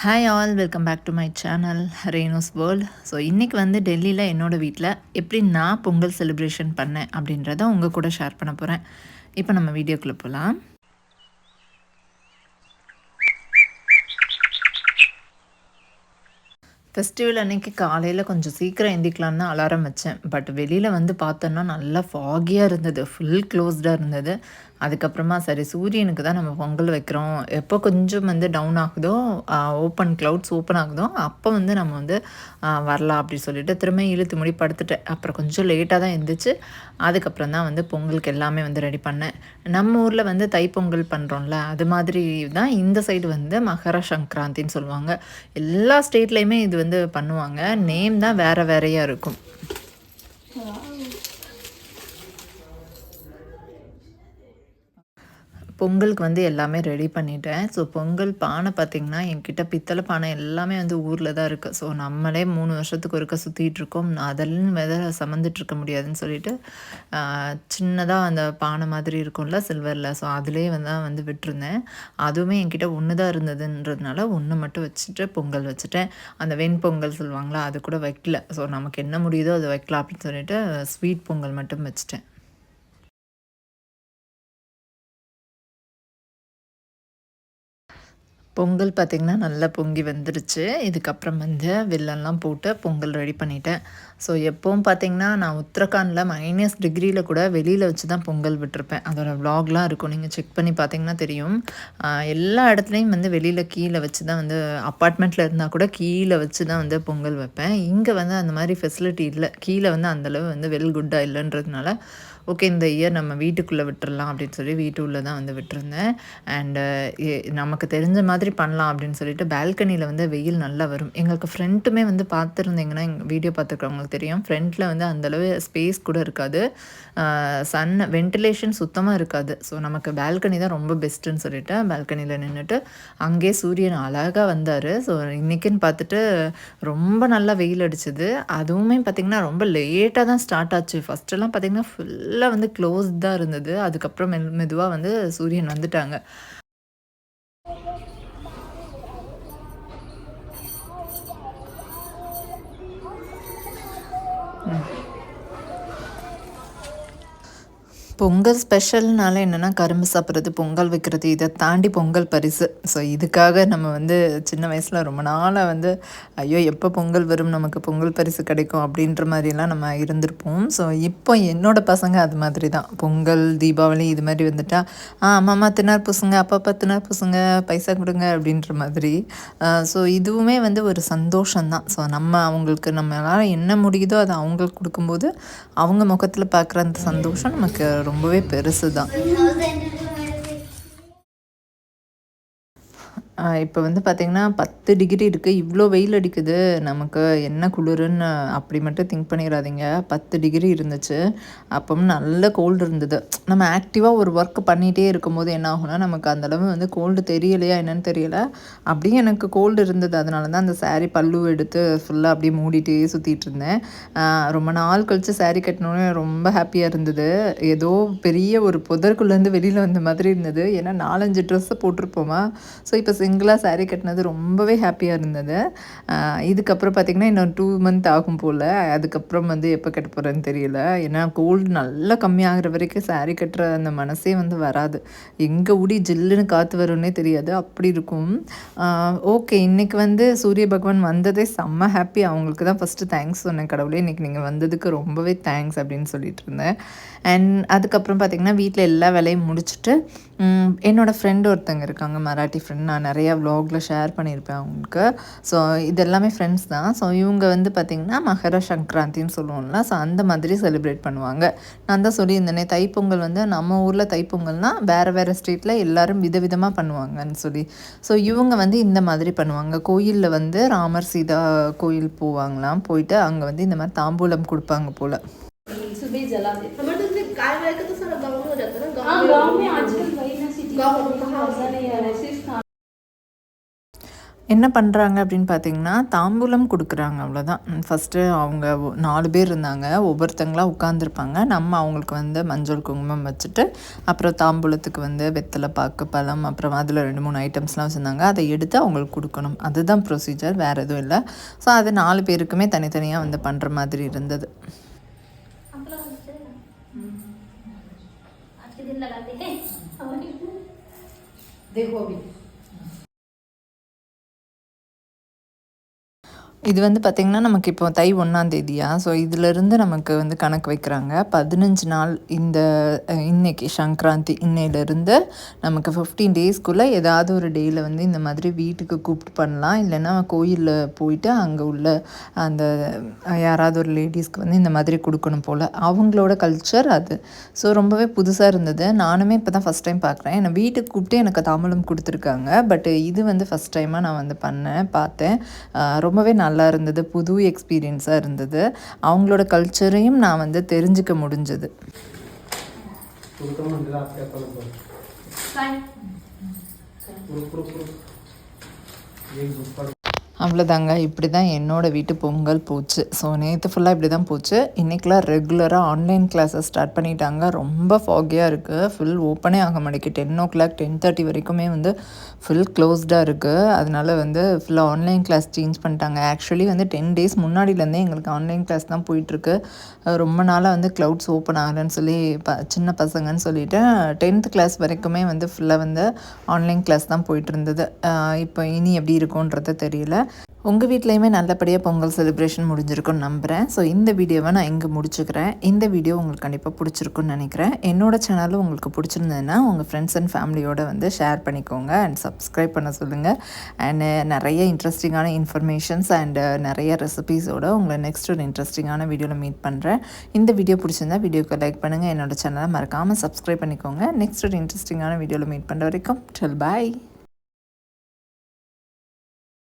Hi all, welcome back to my channel Reno's world. So இன்றைக்கி வந்து டெல்லியில் என்னோடய வீட்டில் எப்படி நான் பொங்கல் செலிப்ரேஷன் பண்ணேன் அப்படின்றத உங்கள் கூட ஷேர் பண்ண போகிறேன். இப்போ நம்ம வீடியோக்குள்ளே போகலாம். ஃபெஸ்டிவல் அன்றைக்கி காலையில் கொஞ்சம் சீக்கிரம் எந்திக்கலான்னு தான் அலாரம் வச்சேன். பட் வெளியில் வந்து பார்த்தோன்னா நல்லா ஃபாகியாக இருந்தது, ஃபுல் க்ளோஸ்டாக இருந்தது. அதுக்கப்புறமா சரி சூரியனுக்கு தான் நம்ம பொங்கல் வைக்கிறோம், எப்போ கொஞ்சம் வந்து டவுன் ஆகுதோ, க்ளவுட்ஸ் ஓப்பன் ஆகுதோ அப்போ வந்து நம்ம வந்து வரலாம் அப்படி சொல்லிட்டு திரும்ப இழுத்து முடி படுத்துட்டேன். அப்புறம் கொஞ்சம் லேட்டாக தான் எழுந்திரிச்சு அதுக்கப்புறம் தான் வந்து பொங்கலுக்கு எல்லாமே வந்து ரெடி பண்ணேன். நம்ம ஊரில் வந்து தைப்பொங்கல் பண்ணுறோம்ல, அது மாதிரி தான் இந்த சைடு வந்து மகர சங்கராந்தின்னு சொல்லுவாங்க. எல்லா ஸ்டேட்லேயுமே இது வந்து பண்ணுவாங்க, நேம் தான் வேறு வேறையாக இருக்கும். பொங்கலுக்கு வந்து எல்லாமே ரெடி பண்ணிட்டேன். ஸோ பொங்கல் பானை பார்த்திங்கன்னா என்கிட்ட பித்தளை பானை எல்லாமே வந்து ஊரில் தான் இருக்குது. ஸோ நம்மளே 3 வருஷத்துக்கு ஒருக்க சுற்றிட்டுருக்கோம், அதெல்லாம் சுமந்துட்டுருக்க முடியாதுன்னு சொல்லிட்டு சின்னதாக அந்த பானை மாதிரி இருக்கும்ல சில்வரில், ஸோ அதிலே வந்து விட்டுருந்தேன். அதுவுமே என்கிட்ட ஒன்று தான் இருந்ததுன்றதுனால ஒன்று மட்டும் வச்சுட்டு பொங்கல் வச்சுட்டேன். அந்த வெண்பொங்கல் சொல்லுவாங்களா அது கூட வைக்கல. ஸோ நமக்கு என்ன முடியுதோ அதை வைக்கலாம் அப்படின்னு சொல்லிட்டு ஸ்வீட் பொங்கல் மட்டும் வச்சுட்டேன். பொங்கல் பார்த்திங்கன்னா நல்லா பொங்கி வந்துருச்சு. இதுக்கப்புறம் வந்து வெல்லம்லாம் போட்டு பொங்கல் ரெடி பண்ணிட்டேன். ஸோ எப்போவும் பார்த்திங்கன்னா நான் உத்தரகாண்டில் -டிகிரியில் கூட வெளியில் வச்சு தான் பொங்கல் விட்டுருப்பேன். அதோட விலாக்லாம் இருக்கும், நீங்கள் செக் பண்ணி பார்த்திங்கன்னா தெரியும். எல்லா இடத்துலையும் வந்து வெளியில் கீழே வச்சு தான் வந்து அப்பார்ட்மெண்ட்டில் இருந்தால் கூட கீழே வச்சு தான் வந்து பொங்கல் வைப்பேன். இங்கே வந்து அந்த மாதிரி ஃபெசிலிட்டி இல்லை, கீழே வந்து அந்தளவு வந்து குட்டாக இல்லைன்றதுனால ஓகே இந்த இயர் நம்ம வீட்டுக்குள்ளே விட்டுறலாம் அப்படின்னு சொல்லி வீட்டுக்குள்ளே தான் வந்து விட்டுருந்தேன். அண்டு நமக்கு தெரிஞ்ச மாதிரி பண்ணலாம் அப்படின்னு சொல்லிட்டு பால்கனியில் வந்து வெயில் நல்லா வரும். எங்களுக்கு ஃப்ரண்ட்டுமே வந்து பார்த்துருந்தீங்கன்னா எங்கள் வீடியோ பார்த்துருக்கவங்களுக்கு தெரியும், ஃப்ரண்ட்டில் வந்து அந்தளவு ஸ்பேஸ் கூட இருக்காது, வென்டிலேஷன் சுத்தமாக இருக்காது. ஸோ நமக்கு பால்கனி தான் ரொம்ப பெஸ்ட்டுன்னு சொல்லிட்டு பால்கனியில் நின்றுட்டு அங்கேயே சூரியன் அழகாக வந்தார். ஸோ இன்றைக்கின்னு பார்த்துட்டு ரொம்ப நல்லா வெயில் அடிச்சுது. அதுவுமே பார்த்திங்கன்னா ரொம்ப லேட்டாக தான் ஸ்டார்ட் ஆச்சு. ஃபஸ்ட்டெல்லாம் பார்த்திங்கன்னா ஃபுல்லாக வந்து க்ளோஸ் தான் இருந்தது. அதுக்கப்புறம் மெதுவாக வந்து சூரியன் வந்துட்டாங்க. பொங்கல் ஸ்பெஷல்னால என்னென்னா கரும்பு சாப்பிட்றது, பொங்கல் வைக்கிறது, இதை தாண்டி பொங்கல் பரிசு. ஸோ இதுக்காக நம்ம வந்து சின்ன வயசில் ரொம்ப நாளாக வந்து ஐயோ எப்போ பொங்கல் வரும், நமக்கு பொங்கல் பரிசு கிடைக்கும் அப்படின்ற மாதிரிலாம் நம்ம இருந்திருப்போம். ஸோ இப்போ என்னோடய பசங்க அது மாதிரி தான். பொங்கல், தீபாவளி இது மாதிரி வந்துட்டால் அம்மா தினார் பூசுங்க, அப்பா தினார் பூசுங்க, பைசா கொடுங்க அப்படின்ற மாதிரி. ஸோ இதுவுமே வந்து ஒரு சந்தோஷம்தான். ஸோ நம்ம அவங்களுக்கு நம்மளால் என்ன முடியுதோ அதை அவங்களுக்கு கொடுக்கும்போது அவங்க முகத்தில் பார்க்குற அந்த சந்தோஷம் நமக்கு ரொம்பவே பெருசு தான். இப்போ வந்து பார்த்திங்கன்னா 10 டிகிரி இருக்குது, இவ்வளோ வெயில் அடிக்குது, நமக்கு என்ன குளிருன்னு அப்படி மட்டும் திங்க் பண்ணிடாதீங்க. 10 டிகிரி இருந்துச்சு, அப்பவும் நல்ல கோல்டு இருந்தது. நம்ம ஆக்டிவாக ஒரு ஒர்க் பண்ணிகிட்டே இருக்கும்போது என்ன ஆகும்னா நமக்கு அந்தளவு வந்து கோல்டு தெரியலையா என்னன்னு தெரியல, அப்படியே எனக்கு கோல்டு இருந்தது. அதனால தான் அந்த சாரீ பல்லு எடுத்து ஃபுல்லாக அப்படியே மூடிட்டே சுற்றிட்டு இருந்தேன். ரொம்ப நாள் கழித்து சாரீ கட்டினோன்னே ரொம்ப ஹாப்பியாக இருந்தது. ஏதோ பெரிய ஒரு புதற்குள்ளேருந்து வெளியில் வந்த மாதிரி இருந்தது. ஏன்னா 4-5 ட்ரெஸ்ஸை போட்டிருப்போமா. ஸோ இப்போ சிங்கிளாக சாரீ கட்டினது ரொம்பவே ஹாப்பியாக இருந்தது. இதுக்கப்புறம் பார்த்திங்கன்னா இன்னும் 2 மந்த் ஆகும் போல். அதுக்கப்புறம் வந்து எப்போ கட்ட போகிறேன்னு தெரியல. ஏன்னா கோல்டு நல்லா கம்மியாகிற வரைக்கும் சாரீ கட்டுற அந்த மனசே வந்து வராது. எங்கே ஊடி ஜில்லுன்னு காற்று வரும்னே தெரியாது, அப்படி இருக்கும். ஓகே, இன்றைக்கி வந்து சூரிய பகவான் வந்ததே செம்ம ஹாப்பி. அவங்களுக்கு தான் ஃபஸ்ட்டு தேங்க்ஸ் சொன்னேன், கடவுளே இன்றைக்கி நீங்கள் வந்ததுக்கு ரொம்பவே தேங்க்ஸ் அப்படின்னு சொல்லிட்டு இருந்தேன். அண்ட் அதுக்கப்புறம் பார்த்திங்கன்னா வீட்டில் எல்லா வேலையும் முடிச்சுட்டு என்னோடய ஃப்ரெண்டு ஒருத்தங்க இருக்காங்க, மராட்டி ஃப்ரெண்ட். நான் நிறையா வ்ளாகில் ஷேர் பண்ணியிருப்பேன் அவங்களுக்கு. ஸோ இது எல்லாமே ஃப்ரெண்ட்ஸ் தான். ஸோ இவங்க வந்து பார்த்திங்கன்னா மகர சங்கராந்தின்னு சொல்லுவோம்ல, ஸோ அந்த மாதிரி செலிப்ரேட் பண்ணுவாங்க. நான் தான் சொல்லியிருந்தேனே தைப்பொங்கல் வந்து நம்ம ஊரில் தைப்பொங்கல்னால் வேறு வேறு ஸ்டேட்டில் எல்லோரும் விதவிதமாக பண்ணுவாங்கன்னு சொல்லி. ஸோ இவங்க வந்து இந்த மாதிரி பண்ணுவாங்க. கோயிலில் வந்து ராமர் சீதா கோயில் போவாங்களாம், போயிட்டு அங்கே வந்து இந்த மாதிரி தாம்பூலம் கொடுப்பாங்க போல். என்ன பண்ணுறாங்க அப்படின்னு பார்த்தீங்கன்னா, தாம்பூலம் குடுக்குறாங்க அவ்வளோதான். ஃபஸ்ட்டு அவங்க 4 பேர் இருந்தாங்க. ஒவ்வொருத்தங்களா உட்காந்துருப்பாங்க. நம்ம அவங்களுக்கு வந்து மஞ்சள், குங்குமம் வச்சுட்டு, அப்புறம் தாம்பூலத்துக்கு வந்து வெத்தலை பாக்கு, பழம், அப்புறம் அதில் 2, 3 ஐட்டம்ஸ்லாம் வச்சுருந்தாங்க. அதை எடுத்து அவங்களுக்கு குடுக்கணும். அதுதான் ப்ரொசீஜர், வேறு எதுவும் இல்ல. ஸோ அது 4 பேருக்குமே தனித்தனியா வந்து பண்ற மாதிரி இருந்தது. இது வந்து பார்த்திங்கன்னா, நமக்கு இப்போ தை 1ஆம் தேதியா, ஸோ இதிலிருந்து நமக்கு வந்து கணக்கு வைக்கிறாங்க. 15 நாள் இந்த இன்னைக்கு சங்கராந்தி இன்னையிலேருந்து நமக்கு 15 டேஸ்க்குள்ளே ஏதாவது ஒரு டேயில் வந்து இந்த மாதிரி வீட்டுக்கு கூப்பிட்டு பண்ணலாம். இல்லைன்னா கோயிலில் போயிட்டு அங்கே உள்ள அந்த யாராவது ஒரு லேடிஸ்க்கு வந்து இந்த மாதிரி கொடுக்கணும் போல். அவங்களோட கல்ச்சர் அது. ஸோ ரொம்பவே புதுசாக இருந்தது. நானுமே இப்போ தான் ஃபஸ்ட் டைம் பார்க்குறேன். என்னை வீட்டுக்கு கூப்பிட்டு எனக்கு தாம்பூலம் கொடுத்துருக்காங்க. பட் இது வந்து ஃபஸ்ட் டைமாக நான் வந்து பார்த்தேன். ரொம்பவே நல்லா இருந்தது. புது எக்ஸ்பீரியன்ஸாக இருந்தது. அவங்களோட கல்ச்சரையும் நான் வந்து தெரிஞ்சுக்க முடிஞ்சது. அவ்வளோதாங்க. இப்படி தான் என்னோடய வீட்டு பொங்கல் போச்சு. ஸோ நேற்று ஃபுல்லாக இப்படி தான் போச்சு. இன்றைக்கெலாம் ரெகுலராக ஆன்லைன் கிளாஸஸ் ஸ்டார்ட் பண்ணிட்டாங்க. ரொம்ப ஃபாகியாக இருக்குது. ஃபுல் ஓப்பனே ஆக மாட்டேங்குது. 10:00 10:30 வரைக்குமே வந்து ஃபுல் க்ளோஸ்டாக இருக்குது. அதனால வந்து ஃபுல்லாக ஆன்லைன் கிளாஸ் சேஞ்ச் பண்ணிட்டாங்க. ஆக்சுவலி வந்து 10 டேஸ் முன்னாடியிலேருந்தே எங்களுக்கு ஆன்லைன் கிளாஸ் தான் போயிட்டுருக்கு. ரொம்ப நாளாக வந்து க்ளவுட்ஸ் ஓப்பன் ஆகலைன்னு சொல்லி சின்ன பசங்கன்னு சொல்லிவிட்டு 10th கிளாஸ் வரைக்குமே வந்து ஃபுல்லாக வந்து ஆன்லைன் கிளாஸ் தான் போயிட்டு இருந்தது. இப்போ இனி எப்படி இருக்கும்ன்றது தெரியல. உங்கள் வீட்லேயுமே நல்லபடியாக பொங்கல் செலிப்ரேஷன் முடிஞ்சிருக்குன்னு நம்புகிறேன். ஸோ இந்த வீடியோவை நான் இங்கே முடிச்சுக்கிறேன். இந்த வீடியோ உங்களுக்கு கண்டிப்பாக பிடிச்சிருக்குன்னு நினைக்கிறேன். என்னோடய சேனலும் உங்களுக்கு பிடிச்சிருந்ததுன்னா உங்கள் ஃப்ரெண்ட்ஸ் அண்ட் ஃபேமிலியோடு வந்து ஷேர் பண்ணிக்கோங்க அண்ட் சப்ஸ்கிரைப் பண்ண சொல்லுங்கள். அண்ட் நிறைய இன்ட்ரெஸ்டிங்கான இன்ஃபர்மேஷன்ஸ் அண்ட் நிறைய ரெசிபீஸோடு உங்களை நெக்ஸ்ட் ஒரு இன்ட்ரெஸ்டிங்கான வீடியோவில் மீட் பண்ணுறேன். இந்த வீடியோ பிடிச்சிருந்தா வீடியோக்கு லைக் பண்ணுங்கள். என்னோடய சேனலை மறக்காமல் சப்ஸ்கிரைப் பண்ணிக்கோங்க. நெக்ஸ்ட் ஒரு இன்ட்ரெஸ்டிங்கான வீடியோவில் மீட் பண்ணுற வரைக்கும் பாய்.